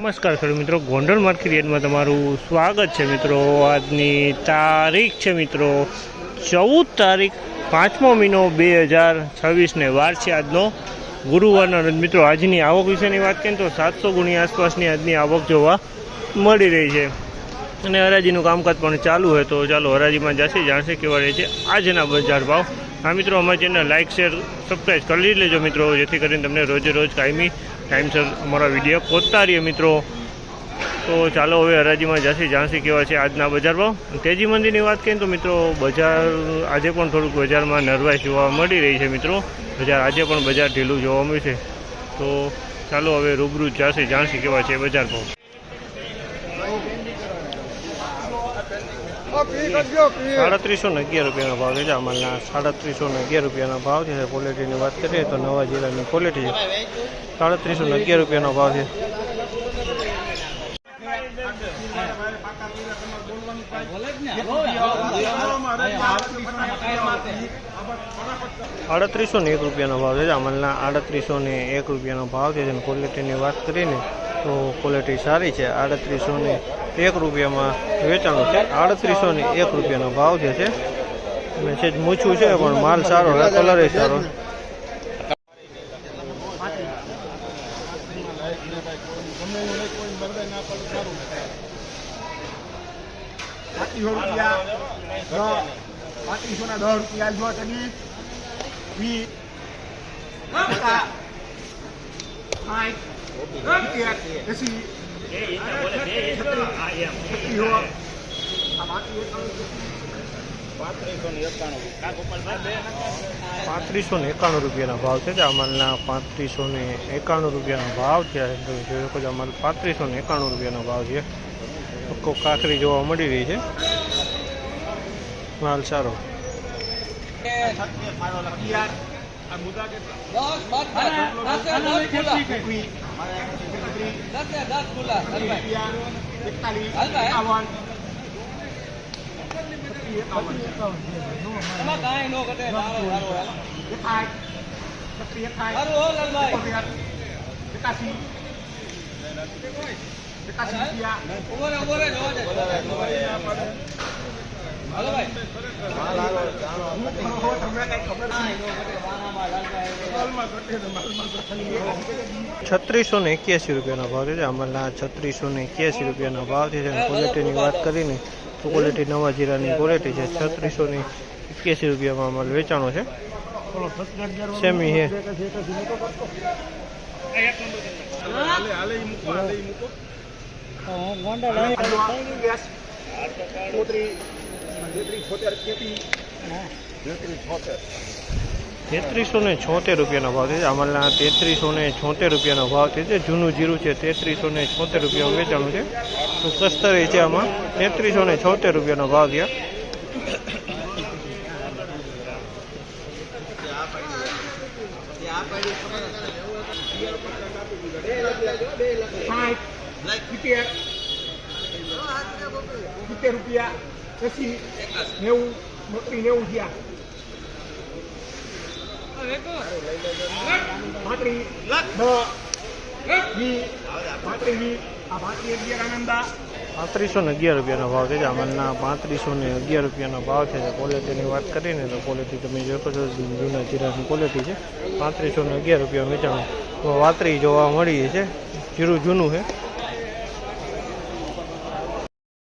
નમસ્કાર ખેડૂત મિત્રો, ગોંડલ માર્કેટ યાર્ડમાં તમારું સ્વાગત છે મિત્રો। આજની તારીખ છે મિત્રો 14 તારીખ 5મો મહિનો 2026 ને વાર છે આજનો ગુરુવારના રોજ મિત્રો। આજની આવક વિશેની વાત કરીએ તો 700 ગુણી આસપાસની આજની આવક જોવા મળી રહી છે અને હરાજીનું કામકાજ પણ ચાલુ હોય। તો ચાલો હરાજીમાં જશે જાણશે કેવા રહે છે આજના બજાર ભાવ। હા મિત્રો, અમારી ચેનલ લાઇક શેર સબસ્ક્રાઈબ કરી લેજો મિત્રો, જેથી કરીને તમને રોજે રોજ કાયમી ટાઈમસર અમારા વિડીયો પહોંચતા રહીએ મિત્રો। તો ચાલો હવે હરાજીમાં જશે જાણશે કેવા છે આજના બજાર ભાવ। તેજી મંદીની વાત કરીએ તો મિત્રો બજાર આજે પણ થોડુંક બજારમાં નરવાઈ જોવા મળી રહી છે મિત્રો। બજાર આજે પણ બજાર ઢીલું જોવા મળશે। તો ચાલો હવે રૂબરૂ જશે જાણશે કેવા છે બજાર ભાવ। 311 રૂપિયાનો ભાવ છે। અમલના 311 રૂપિયાનો ભાવ છે। ક્વોલિટીની વાત કરીએ તો નવા જીરાની ક્વોલિટી છે। 311 રૂપિયાનો ભાવ છે। 301 રૂપિયાનો ભાવ છે। અમલના 301 રૂપિયાનો ભાવ છે। ક્વોલિટીની વાત કરીને તો ક્વોલિટી સારી છે। 301 રૂપિયામાં વેચાણું છે। 301 રૂપિયાનો ભાવ જે છે મેસેજ મૂછું છે પણ માલ સારો છે, કલર સારો। 391 રૂપિયાના ભાવ છે। અમલના 391 રૂપિયાનો ભાવ છે। અમલ 391 રૂપિયાનો ભાવ છે। કાકરી જોવા મળી રહી છે, માલ સારો। 3681 રૂપિયાનો ભાવ છે। અમલના 3681 રૂપિયાનો ભાવ છે। ક્વોલિટીની વાત કરીને તો ક્વોલિટી નવા જીરાની ક્વોલિટી છે। 3681 રૂપિયામાં અમલ વેચાણો છે। સેમી છે। 376 રૂપિયાનો ભાવ છે। અમલના 376 રૂપિયાનો ભાવ છે। જૂનું જીરું છે 376 રૂપિયામાં વેચાણું છે। તો કસ્તરી છે આમાં 376 રૂપિયાનો ભાવ છે। 311 રૂપિયાનો ભાવ છે। અમલના 311 રૂપિયાનો ભાવ છે। ક્વોલિટીની વાત કરીને તો ક્વોલિટી તમે જોશો છો જૂના જીરાની ક્વોલિટી છે। 311 રૂપિયા વેચાણું વાતરી જોવા મળી છે। જીરું જૂનું છે।